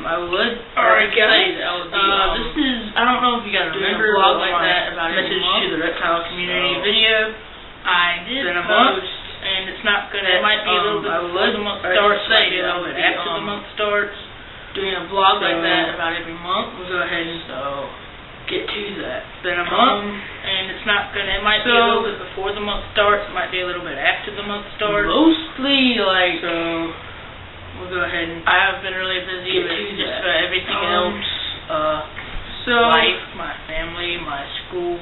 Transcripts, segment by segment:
I would. Alright, guys. This is, I don't know if you guys remember, a vlog like that about message to the reptile community video. I did post, and it's not gonna. It might be a little bit before the month starts. Might be a little bit after the month starts. Doing a vlog like that about every month. We'll go ahead and get to that. Been a month, and it's not gonna. It might be a little bit before the month starts. It might be a little bit after the month starts. Mostly like. We'll go ahead and. I have been really busy with just everything else. Life, my family, my school.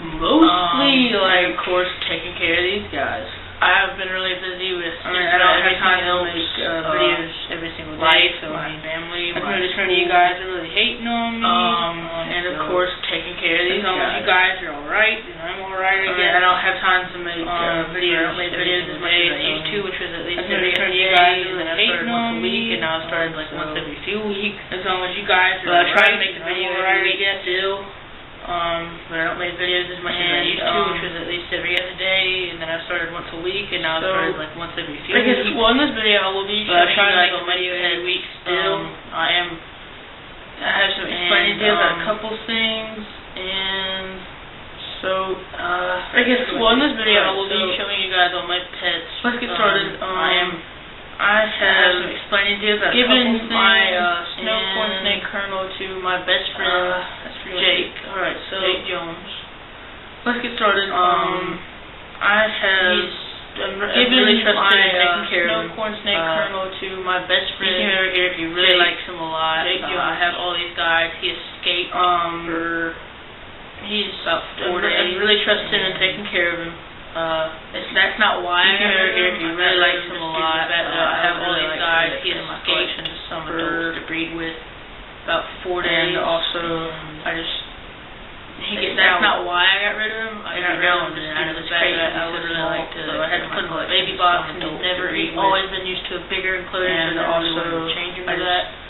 Mostly, like, of course, taking care of these guys. I have been really busy with I don't have time to make videos every single day. So my family, my school. You guys are really hating on me. And of course, taking care of these guys. You guys are alright, and I'm alright again. I don't have time to make videos. I don't make videos as much as I used to, which was at least every day. You guys are really hating on me, and now I started like once every few weeks. As long as you guys are trying to make the video every week still. But I don't make videos as much as I used to, which was at least every other day, and then I started once a week, and now I started like once every few weeks. In this video I will be showing you guys a video every week still. I have some explaining videos on a couple things, and so in this video I will be showing you guys all my pets. Let's get started. I have some explaining videos on given my snow corn snake kernel to my best friend Jake. Alright, so Jake Jones. Let's get started. I have given really trusted my taking care snow of corn snake kernel to my best friend. He came over here. He really likes him a lot. Jake Jones. I have all these guys. He escaped he's about 4 days. I really trust him and taking care of him. That's not why he came over here. He really likes him a lot. I have all these guys. He escaped to some adults to breed with. About 4 days. And also, that's not why I got rid of him. I got rid of him just because of the fact that I would really like to. I had to put him in a baby box, and he's always been used to a bigger enclosure, and also changing to that.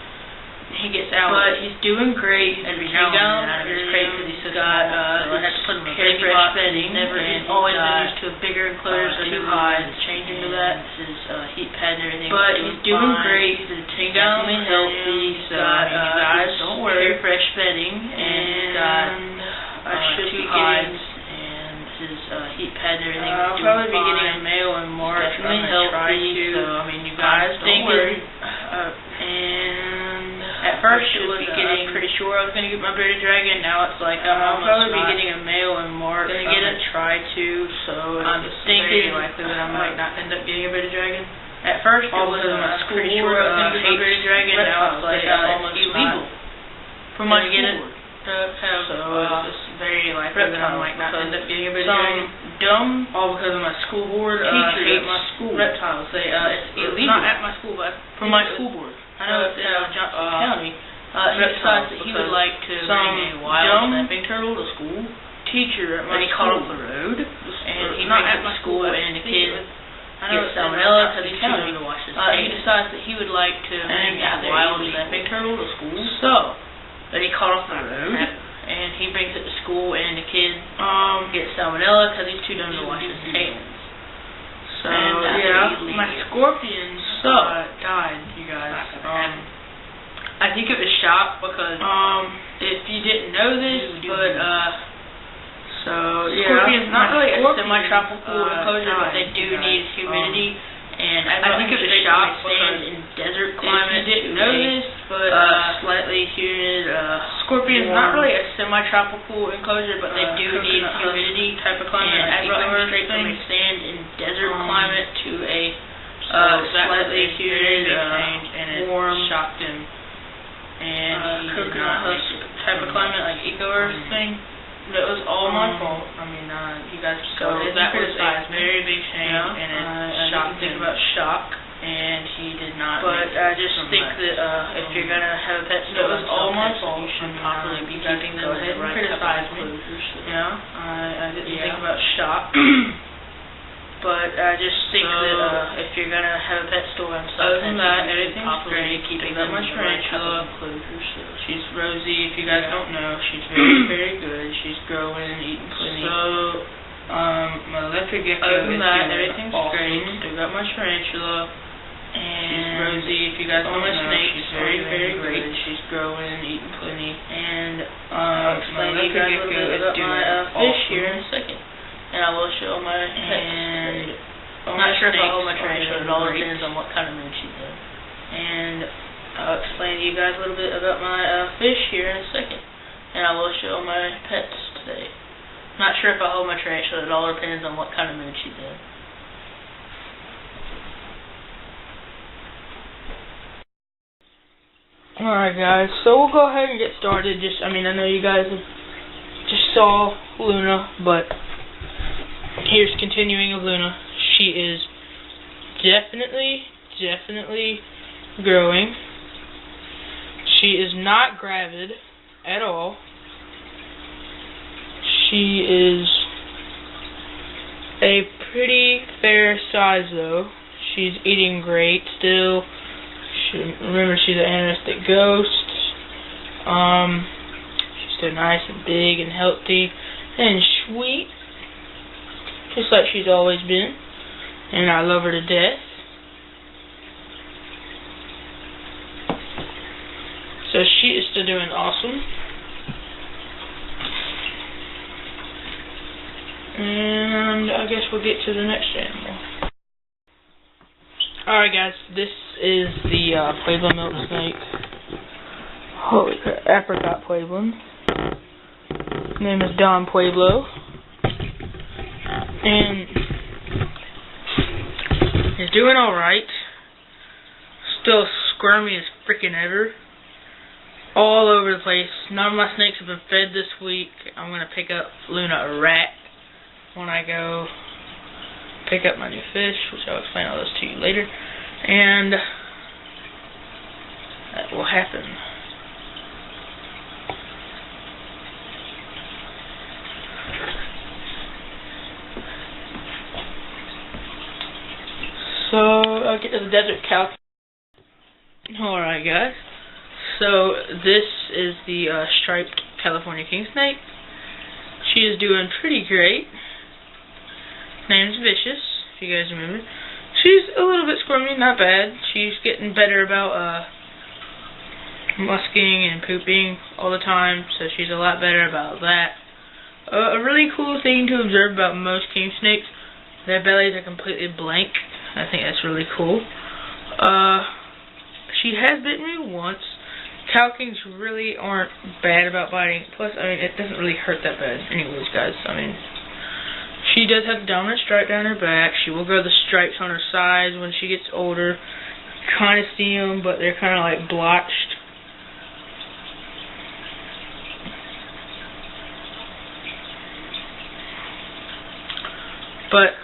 He gets out, but he's doing great every now and then. It's crazy because he's so got. I had to put him in a baby box. He's always been used to a bigger enclosure, too high. It's changing to that. His heat pad and everything. But he's doing great. He's definitely healthy. So guys, don't worry. Fresh bedding, and I should be getting. And his heat pad and everything. I'll probably be getting a male in March. Definitely healthy. So I mean, you guys don't worry. At first, it was I'm pretty sure I was going to get my bearded dragon. Now it's like I'll probably be getting a male in March. I'm going to try to. So I'm thinking likely that I might not end up getting a bearded dragon. At first, it was pretty sure I was going to get my bearded dragon. Now it's like almost illegal for my school board to have. So it's very likely that I might not end up getting a bearded dragon. Dumb, all because of my school board teacher at my school. Reptiles say it's illegal. Not at my school, but for my school board. I know it's in Johnson County. He decides that he would like to bring a wild snapping turtle to school. Teacher at my school. He caught off the road, and he not brings at it to my school, and the kid gets salmonella because he's too young to wash his hands. He decides that he would like to bring a wild snapping turtle to school. So, that he caught off the road, and he brings it to school, and the kid gets salmonella because he's too young to wash his hands. So my scorpions died, you guys. I think it was shock because if you didn't know this, scorpions not really a semi-tropical enclosure, but they do need humidity. And I think it was shock because in desert climate. If you didn't know this, but slightly humid. Scorpions not really a semi-tropical enclosure, but they do need humidity type of climate. And I brought him straight from a stand in desert climate to a slightly humid, warm, shocked him. And coconut husk type of climate, like eco earth thing. That was all my fault. I mean, you guys started that was a very big change, and it shocked him. About shock, and he did not. But I just think that if you're gonna have a pet, that was all my fault. You should properly be keeping them in the right enclosures. Yeah, I didn't think about shock. But I just think that if you're gonna have a pet store and stuff, other than that, everything's great. Keeping them my in the tarantula. She's Rosie. If you guys don't know, she's very, very good. She's growing and eating plenty. So, my electric gecko. Other than that, everything's awesome. great. Still got my tarantula. And Rosie, if you guys don't know, she's very, very great. good. She's growing, eating plenty. And I'll explain to you guys a little bit about my fish here in a second. And I will show my And I'm not sure if I'll hold my trash, but it all depends on what kind of mood she's in. And I'll explain to you guys a little bit about my fish here in a second. And I will show my pets today. Not sure if I'll hold my trash, but it all depends on what kind of mood she's in. Alright guys, so we'll go ahead and get started. I know you guys just saw Luna, but here's continuing of Luna. She is definitely growing. She is not gravid at all. She is a pretty fair size though. She's eating great still. Remember, she's an animistic ghost. She's so nice and big and healthy and sweet, just like she's always been. And I love her to death. So she is still doing awesome. And I guess we'll get to the next animal. Alright guys, this is the Pueblo milk snake. Holy crap, apricot Pueblo. His name is Don Pueblo. And he's doing alright. Still squirmy as freaking ever. All over the place. None of my snakes have been fed this week. I'm going to pick up Luna a rat when I go pick up my new fish, which I'll explain all this to you later. And that will happen. So I'll get to the desert cow. Alright guys. So this is the striped California king snake. She is doing pretty great. Name's Vicious, if you guys remember. She's a little bit squirmy, not bad. She's getting better about musking and pooping all the time, so she's a lot better about that. A really cool thing to observe about most king snakes, their bellies are completely blank. I think that's really cool. She has bitten me once. Cow kings really aren't bad about biting. Plus, it doesn't really hurt that bad. Anyways, guys, she does have the dominant stripe down her back. She will grow the stripes on her sides when she gets older. Kind of see them, but they're kind of like blotched. But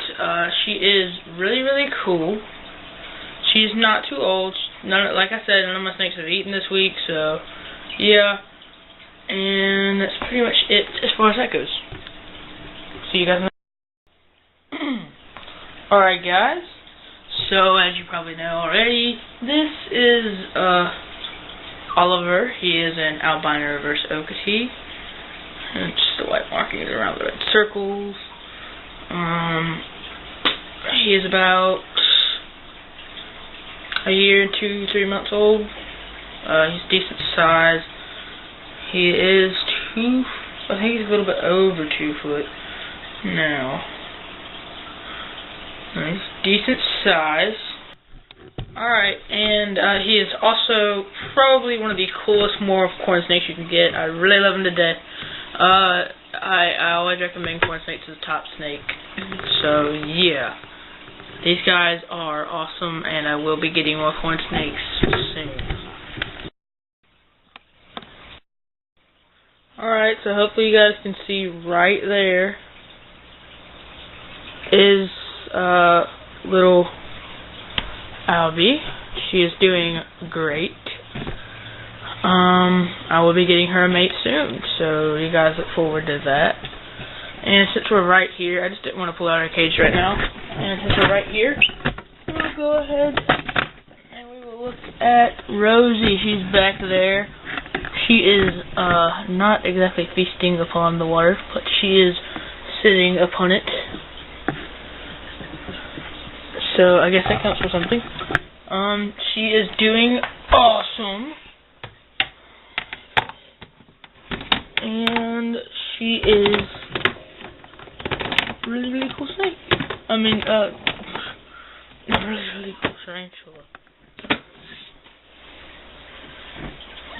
she is really cool. She's not too old. Like I said, none of my snakes have eaten this week, so yeah. And that's pretty much it as far as that goes. See you guys next. Alright guys, so as you probably know already, this is Oliver. He is an albino reverse Okatee. And just the white markings around the red circles. He is about a year, 2-3 months old. He's decent size. He is I think he's a little bit over 2 foot now. He's decent size. Alright, and he is also probably one of the coolest morph corn snakes you can get. I really love him to death. I always recommend corn snakes as a top snake. So, yeah. These guys are awesome, and I will be getting more corn snakes soon. Alright, so hopefully you guys can see right there is little Albie. She is doing great. I will be getting her a mate soon, so you guys look forward to that. And since we're right here, I just didn't want to pull out our cage right now. And since we're right here, we'll go ahead and we will look at Rosie. She's back there. She is not exactly feasting upon the water, but she is sitting upon it. So I guess that counts for something. She is doing awesome. And she is really, really cool snake. I mean, really, really cool tarantula.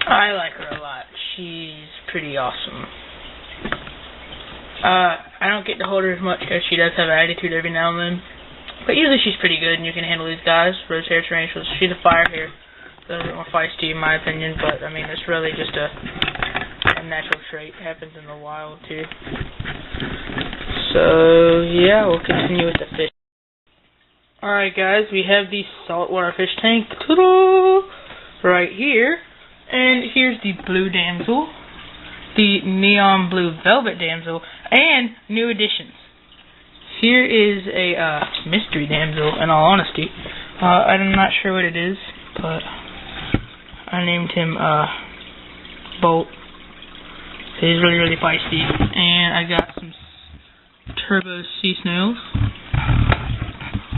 I like her a lot. She's pretty awesome. I don't get to hold her as much because she does have an attitude every now and then. But usually she's pretty good and you can handle these guys. Rose hair tarantulas. She's a fire hair. So a bit more feisty in my opinion. But, I mean, it's really just a natural trait. It happens in the wild, too. So, yeah, we'll continue with the fish. Alright, guys. We have the saltwater fish tank. Ta-da! Right here. And here's the blue damsel, the neon blue velvet damsel, and new additions. Here is a mystery damsel, in all honesty. I'm not sure what it is, but I named him Bolt. He's really, really feisty. And I got some turbo sea snails.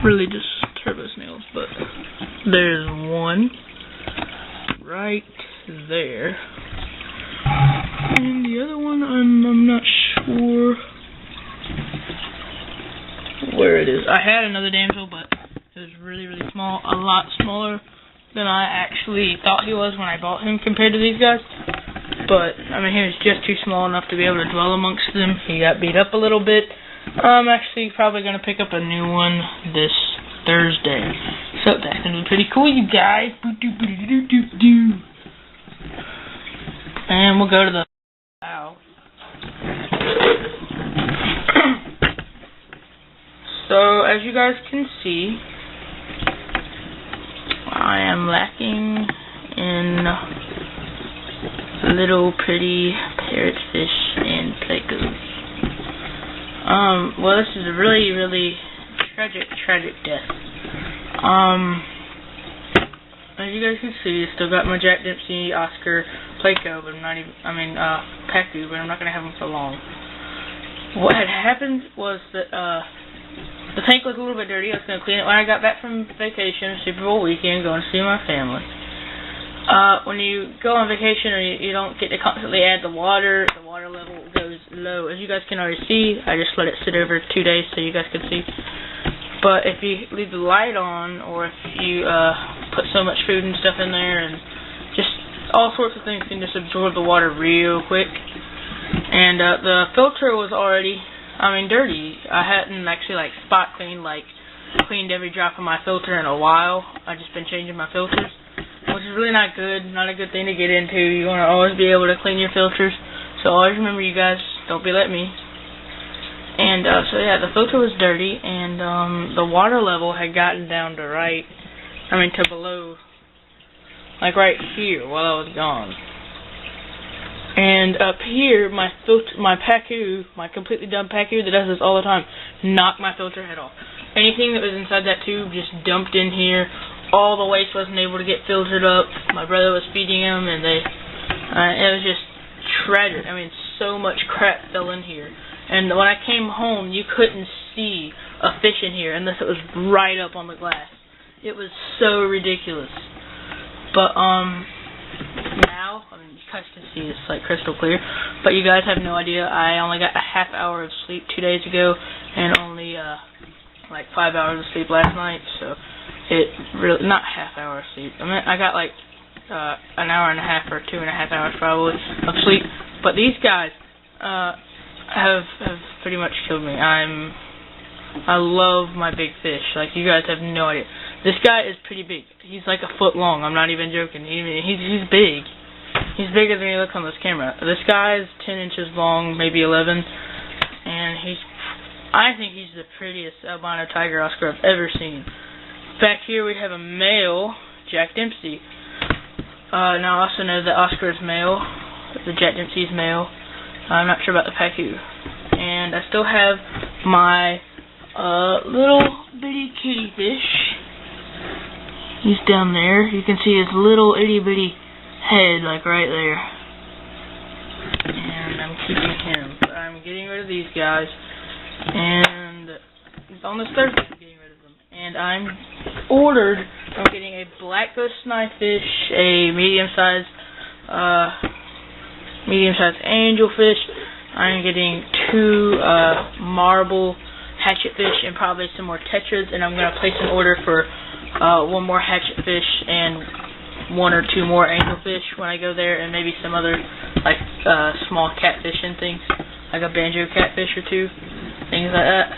Really just turbo snails, but there's one right there. And the other one, I'm not sure where it is. I had another damsel, but it was really, really small. A lot smaller than I actually thought he was when I bought him compared to these guys. But, I mean, he was just too small enough to be able to dwell amongst them. He got beat up a little bit. I'm actually probably going to pick up a new one this Thursday. So that's going to be pretty cool, you guys. And we'll go to the bow. So, as you guys can see, I am lacking in little pretty parrotfish and plecos. Well, this is a really, really tragic death. As you guys can see, I still got my Jack Dempsey, Oscar, Pleco, but I'm not even, Pacu, but I'm not going to have them for long. What had happened was that, the tank was a little bit dirty. I was going to clean it when I got back from vacation, Super Bowl weekend, going to see my family. When you go on vacation or you don't get to constantly add the water level goes low. As you guys can already see, I just let it sit over 2 days so you guys can see. But if you leave the light on, or if you put so much food and stuff in there, and just all sorts of things can just absorb the water real quick. And the filter was already, dirty. I hadn't actually spot cleaned every drop of my filter in a while. I've just been changing my filters, which is really not good. Not a good thing to get into. You want to always be able to clean your filters. So always remember, you guys, don't be like me. And so yeah, the filter was dirty, and the water level had gotten down to to below, right here while I was gone. And up here, my Pacu, my completely dumb Pacu that does this all the time, knocked my filter head off. Anything that was inside that tube just dumped in here. All the waste wasn't able to get filtered up. My brother was feeding them, and it was just tragic. So much crap fell in here. And when I came home, you couldn't see a fish in here unless it was right up on the glass. It was so ridiculous. But, now, you guys can see it's crystal clear. But you guys have no idea. I only got a half hour of sleep 2 days ago, and only, 5 hours of sleep last night. So, it really, not half hour of sleep. I got an hour and a half or 2.5 hours probably of sleep. But these guys, have pretty much killed me. I love my big fish. You guys have no idea. This guy is pretty big. He's a foot long. I'm not even joking. He's big. He's bigger than he looks on this camera. This guy is 10 inches long, maybe 11, and I think he's the prettiest albino tiger Oscar I've ever seen. Back here we have a male Jack Dempsey. Now I also know that Oscar is male. The Jack Dempsey's male. I'm not sure about the Pacu. And I still have my little bitty kitty fish. He's down there. You can see his little itty bitty head right there. And I'm keeping him. But I'm getting rid of these guys. And on this Thursday I'm getting rid of them. And I'm ordered I'm getting a blackfish knifefish, a medium-sized angelfish. I'm getting 2 marble hatchetfish and probably some more tetras, and I'm going to place an order for 1 more hatchetfish and 1 or 2 more angelfish when I go there, and maybe some other like small catfish and things, like a banjo catfish or 2, things like that,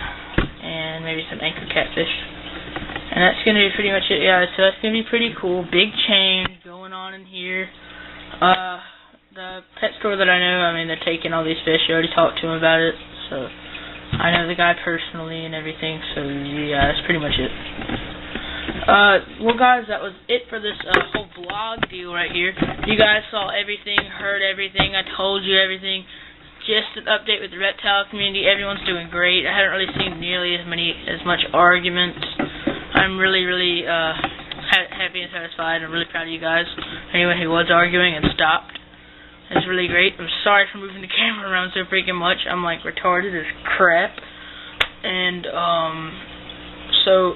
and maybe some anchor catfish. And that's going to be pretty much it, guys. So that's going to be pretty cool. Big change going on in here. The pet store that I know, I mean, they're taking all these fish. I already talked to him about it, so I know the guy personally and everything. So yeah, that's pretty much it. Well, guys, that was it for this whole vlog deal right here. You guys saw everything, heard everything. I told you everything. Just an update with the reptile community. Everyone's doing great. I haven't really seen nearly as much arguments. I'm really happy and satisfied. I'm really proud of you guys. Anyone who was arguing and stopped. It's really great. I'm sorry for moving the camera around so freaking much. I'm like retarded as crap. And so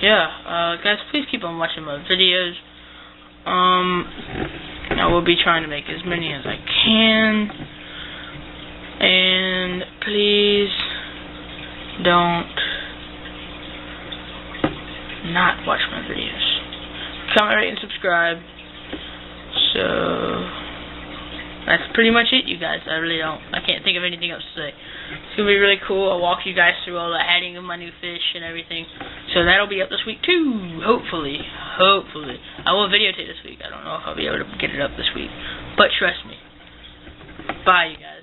yeah, guys, please keep on watching my videos. I will be trying to make as many as I can. And please don't not watch my videos. Comment, rate, and subscribe. So that's pretty much it, you guys. I can't think of anything else to say. It's going to be really cool. I'll walk you guys through all the adding of my new fish and everything. So that'll be up this week too, hopefully. I will videotape this week. I don't know if I'll be able to get it up this week. But trust me. Bye, you guys.